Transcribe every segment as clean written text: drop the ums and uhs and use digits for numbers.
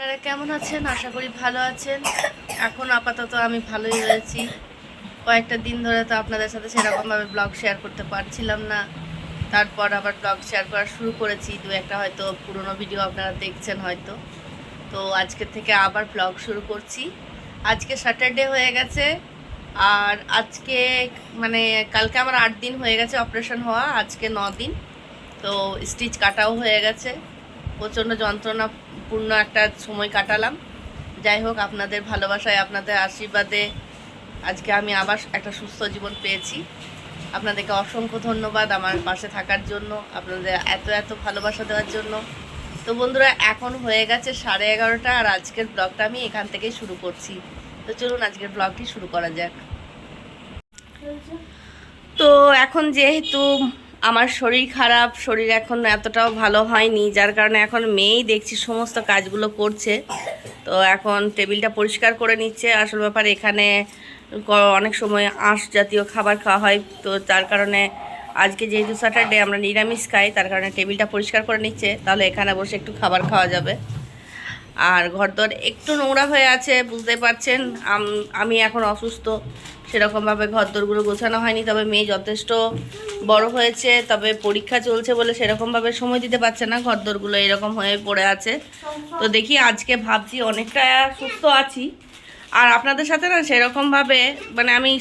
আপনারা কেমন আছেন? আশা করি ভালো আছেন। এখন আপাতত আমি ভালোই রয়েছি। কয়েকটা দিন ধরে তো আপনাদের সাথে সেরকমভাবে ব্লগ শেয়ার করতে পারছিলাম না। তারপর আবার ব্লগ শেয়ার করা শুরু করেছি। দু একটা হয়তো পুরনো ভিডিও আপনারা দেখছেন হয়তো। তো আজকে থেকে আবার ব্লগ শুরু করছি। আজকে স্যাটারডে হয়ে গেছে। আর আজকে মানে কালকে আমার 8 দিন হয়ে গেছে অপারেশন হওয়া, আজকে 9 দিন। তো স্টিচ কাটাও হয়ে গেছে। প্রচণ্ড যন্ত্রণাপূর্ণ একটা সময় কাটালাম। যাই হোক, আপনাদের ভালোবাসায়, আপনাদের আশীর্বাদে আজকে আমি আবার একটা সুস্থ জীবন পেয়েছি। আপনাদেরকে অসংখ্য ধন্যবাদ আমার পাশে থাকার জন্য, আপনাদের এত এত ভালোবাসা দেওয়ার জন্য। তো বন্ধুরা, এখন হয়ে গেছে 11:30, আর আজকের ব্লগটা আমি এখান থেকেই শুরু করছি। তো চলুন আজকের ব্লগটি শুরু করা যাক। তো এখন যেহেতু আমার শরীর খারাপ, শরীর এখন এতটাও ভালো হয়নি, যার কারণে এখন মেয়েই দেখছি সমস্ত কাজগুলো করছে। তো এখন টেবিলটা পরিষ্কার করে নিচ্ছে। আসল ব্যাপার, এখানে অনেক সময় আঁশ জাতীয় খাবার খাওয়া হয়, তো তার কারণে আজকে যেহেতু স্যাটারডে আমরা নিরামিষ খাই, তার কারণে টেবিলটা পরিষ্কার করে নিচ্ছে। তাহলে এখানে বসে একটু খাবার খাওয়া যাবে। আর ঘরদোর একটু নোংরা হয়ে আছে, বুঝতে পারছেন। আমি এখন অসুস্থ, সেরকমভাবে ঘরদোরগুলো গোছানো হয়নি। তবে মেয়ে যথেষ্ট বড় হয়েছে, তবে পরীক্ষা চলছে বলে সেরকমভাবে সময় দিতে পারছে না, ঘরদোরগুলো এরকম হয়ে পড়ে আছে। তো দেখি, আজকে ভাবছি অনেকটা সুস্থ আছি। আর আপনাদের সাথে না সেরকমভাবে মানে আমি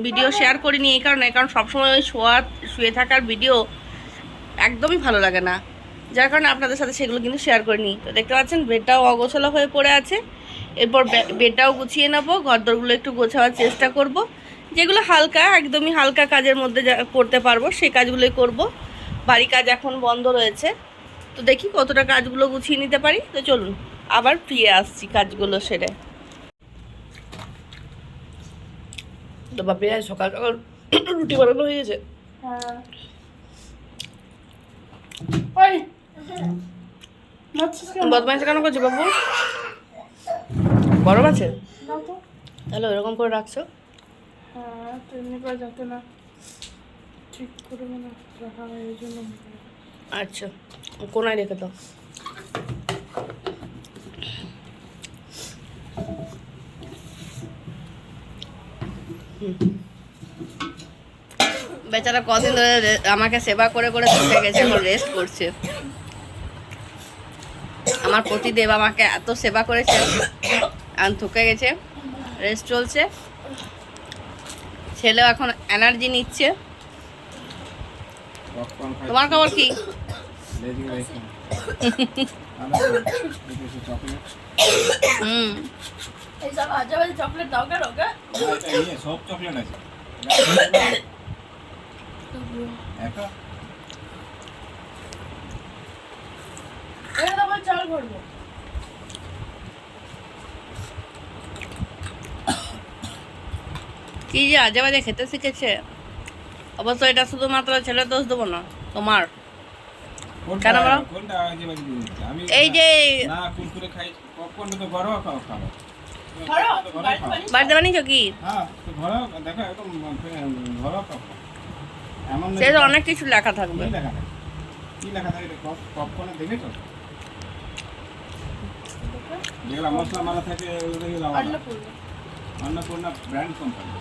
ভিডিও শেয়ার করিনি এই কারণে, কারণ সবসময় ওই শুয়ে থাকার ভিডিও একদমই ভালো লাগে না, যার কারণে আপনাদের সাথে সেগুলো কিন্তু শেয়ার করিনি। তো দেখতে পাচ্ছেন বেডটাও অগোছালো হয়ে পড়ে আছে। এরপর বেডটাও গুছিয়ে নেবো, ঘরদোরগুলো একটু গোছাবার চেষ্টা করব। যেগুলো হালকা, একদমই হালকা কাজের মধ্যে করতে পারবো সেই কাজগুলোই করব। বাড়ি কাজ এখন বন্ধ রয়েছে, তো দেখি কতটা কাজগুলো গুছিয়ে নিতে পারি। তো চলুন আবার ফিরে আসছি কাজগুলো সেরে। তো বাপরে, সকাল সকাল রুটি বানানো হয়ে গেছে। বদমাইশি কেন করছো বাবু? গরম আছে তাহলে ওরকম করে রাখছো? আচ্ছা, কোনায় রেখে দাও। বেচারা কদিন ধরে আমাকে সেবা করে করে থকে গেছে, এখন রেস্ট করছে। আমার পতিদেব আমাকে এত সেবা করেছে, এখন থকে গেছে, রেস্ট চলছে। ছেলেও এখন এনার্জি নিচ্ছে। তোমার খবর কি? চকলেট দাও কেন? সব চকলেট আছে। চাল ভরবো। কি যে আজে বাজে খেতে শিখেছে। অবশ্য এটা শুধুমাত্র ছেলের দোষ দেবো না, তোমার। কেন বলো? এই যে বাড়িতে বানিয়েছো কি? সে তো অনেক কিছু লেখা থাকবে। মশলা মালা থাকে, অন্নপূর্ণা ব্র্যান্ড কোম্পানি।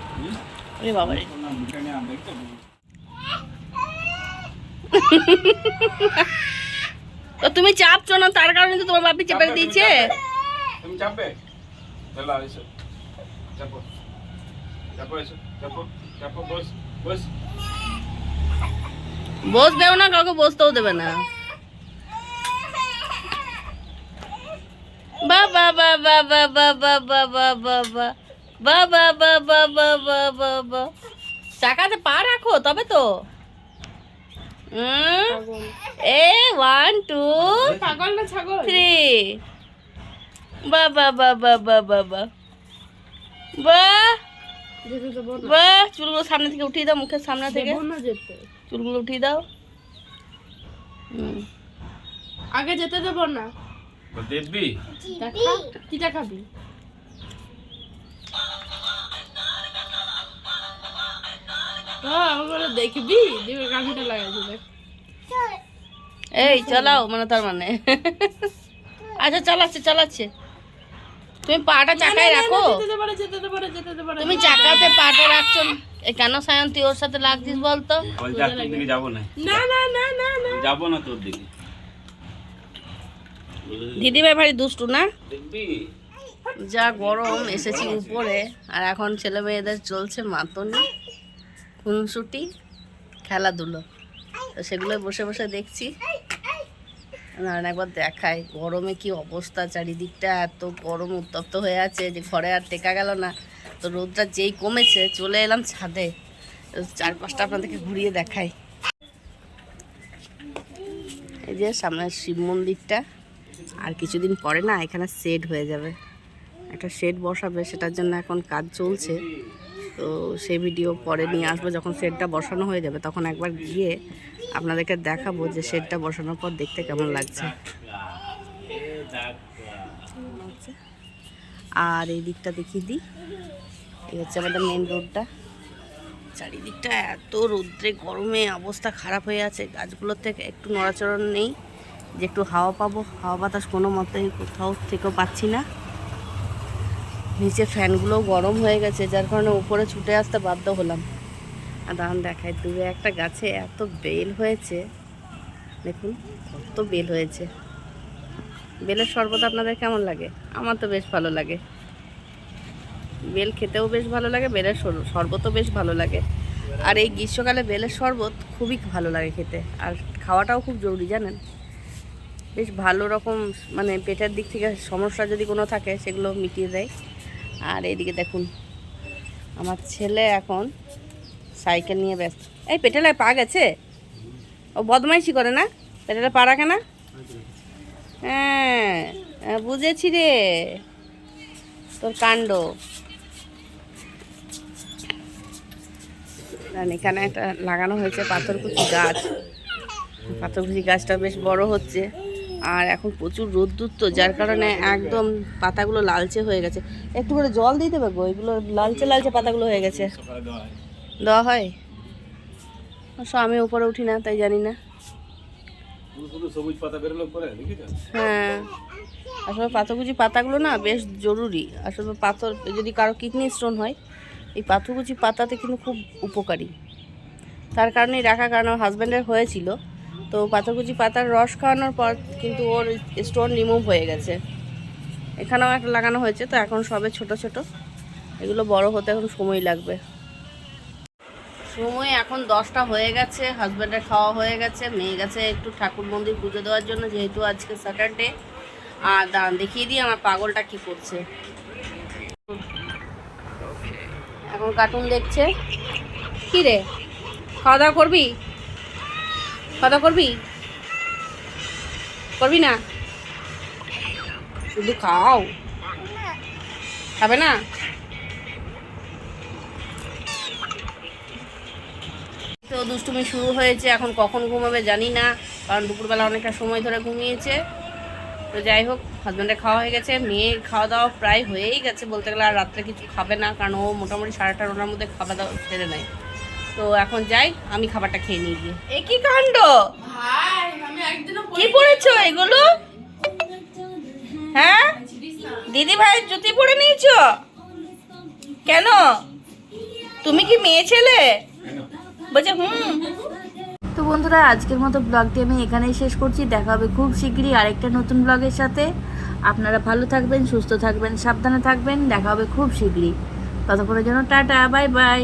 তো তুমি চাপছো না, তার কারণে তো তোমার বাপি চেপে দিয়েছে। তুমি চাপবে? চলো এসো, চাপো চাপো, এসো চাপো চাপো, বস বস। বসবেও না, কাউকে বসতেও দেবে না। বাবা বাবা বাবা বাবা বাবা বাবা বাবা বাবা বাবা, চাকাতে পা রাখো তবে তো। এ 1 2 3। বাবা বাবা বাবা বাহ বাহ, চুলগুলো সামনে থেকে উঠিয়ে দাও, মুখের সামনে থেকে চুলগুলো উঠিয়ে দাও। আগে যেতে দেবো না। দেখবি কি দেখাবি? দেখবি কাঠিটা লাগাইছি। এই চালাও মানে, তার মানে আচ্ছা চালাচ্ছে চালাচ্ছে। তুমি পাটা চাকায় রাখো, তুমি চাকাতে পাটা রাখছো কেন? সায়ন তুই ওর সাথে লাগছিস বলতো? যাবো না, যাবো না তোর দিকে। দিদিভাই ভারী দুষ্টু না? যা গরম, এসেছি উপরে আর এখন ছেলে মেয়েদের চলছে মাতনি, খুনসুটি, খেলাধুলো, তো সেগুলো বসে বসে দেখছি। না একবার দেখাই গরমে কি অবস্থা, চারিদিকটা এত গরম উত্তপ্ত হয়ে আছে যে ঘরে আর টেকা গেল না। তো রোদটা যেই কমেছে চলে এলাম ছাদে, চারপাশটা আপনাদেরকে ঘুরিয়ে দেখাই। এই যে সামনে শিব মন্দিরটা, আর কিছুদিন পরে না এখানে শেড হয়ে যাবে, একটা শেড বসাবে, সেটার জন্য এখন কাজ চলছে। তো সেই ভিডিও পরে নিয়ে আসবো, যখন শেডটা বসানো হয়ে যাবে তখন একবার গিয়ে আপনাদেরকে দেখাবো যে শেডটা বসানোর পর দেখতে কেমন লাগছে। আর এই দিকটা দেখিয়ে দিই, এই হচ্ছে আমাদের মেন রোডটা। চারিদিকটা এত রৌদ্রে গরমে অবস্থা খারাপ হয়ে আছে, গাছগুলোর থেকে একটু নড়াচড়া নেই যে একটু হাওয়া পাবো, হাওয়া বাতাস কোনো মতেই কোথাও থেকেও পাচ্ছি না। নিচে ফ্যানগুলোও গরম হয়ে গেছে, যার কারণে উপরে ছুটে আসতে বাধ্য হলাম। আর দাঁড়ান দেখায়, দূরে একটা গাছে এত বেল হয়েছে, দেখুন কত বেল হয়েছে। বেলের শরবত আপনাদের কেমন লাগে? আমার তো বেশ ভালো লাগে, বেল খেতেও বেশ ভালো লাগে, বেলের শরবতও বেশ ভালো লাগে। আর এই গ্রীষ্মকালে বেলের শরবত খুবই ভালো লাগে খেতে, আর খাওয়াটাও খুব জরুরি জানেন। বেশ ভালো রকম, মানে পেটের দিক থেকে সমস্যা যদি কোনো থাকে সেগুলো মিটিয়ে দেয়। আর এইদিকে দেখুন আমার ছেলে এখন সাইকেল নিয়ে ব্যস্ত। এই পেটেলায় পা গেছে, ও বদমাইশি করে না? পেটেলায় পা রাখে না? হ্যাঁ বুঝেছি রে তোর কাণ্ড। এখানে একটা লাগানো হয়েছে পাথরকুচি গাছ, পাথরকুচি গাছটা বেশ বড় হচ্ছে। আর এখন প্রচুর রোদ্দুর, তো যার কারণে একদম পাতাগুলো লালচে হয়ে গেছে। একটু করে জল দিয়ে দেবে গো, এগুলো লালচে লালচে পাতাগুলো হয়ে গেছে। দেওয়া হয়? আমি উপরে উঠি না তাই জানি না। হ্যাঁ আসলে পাথরকুচি পাতাগুলো না বেশ জরুরি। আসলে পাথর যদি কারো কিডনি স্টোন হয়, এই পাথরকুচি পাতাতে কিন্তু খুব উপকারী। তার কারণেই রাখা, কারণ আমার হাজব্যান্ডের হয়েছিল, তো পাথরকুচি পাতার রস খাওয়ানোর পর কিন্তু ওর স্টোন রিমুভ হয়ে গেছে। এখানেও একটা লাগানো হয়েছে, তো এখন সবে ছোট ছোট, এগুলো বড় হতে এখন সময় লাগবে। সময় এখন 10টা হয়ে গেছে, হাজব্যান্ডের খাওয়া হয়ে গেছে, মেয়ে গেছে একটু ঠাকুর মন্দির পুজো দেওয়ার জন্য, যেহেতু আজকে স্যাটারডে। আর দাঁড়ান দেখিয়ে দিই আমার পাগলটা কি করছে। এখন কার্টুন দেখছে। কি রে, খাওয়া দাওয়া করবি? খাওয়া দাওয়া করবি? করবি না? শুধু খাও, খাবে না? তো দুষ্টুমি শুরু হয়েছে, এখন কখন ঘুমাবে জানি না, কারণ দুপুরবেলা অনেকটা সময় ধরে ঘুমিয়েছে। তো যাই হোক, হাজব্যান্ডের খাওয়া হয়ে গেছে, মেয়ের খাওয়া দাওয়া প্রায় হয়েই গেছে বলতে গেলে। আর রাত্রে কিছু খাবে না, কারণ ও মোটামুটি 8:30-9টার মধ্যে খাওয়া দাওয়া ছেড়ে নেয়। তো এখন যাই, আমি খাবারটা খেয়ে নিয়ে গিয়ে। এ কি কাণ্ড, কি পড়েছো এগুলো? হ্যাঁ দিদি ভাই জুতি পরে নিয়েছো কেন? তুমি কি মেয়ে ছেলে? বলছে তো বন্ধুরা, আজকের মতো ব্লগটি আমি এখানেই শেষ করছি। দেখা হবে খুব শীঘ্রই আরেকটা নতুন ব্লগের সাথে। আপনারা ভালো থাকবেন, সুস্থ থাকবেন, সাবধানে থাকবেন। দেখা হবে খুব শীঘ্রই। ততক্ষণের জন্য টাটা, বাই বাই।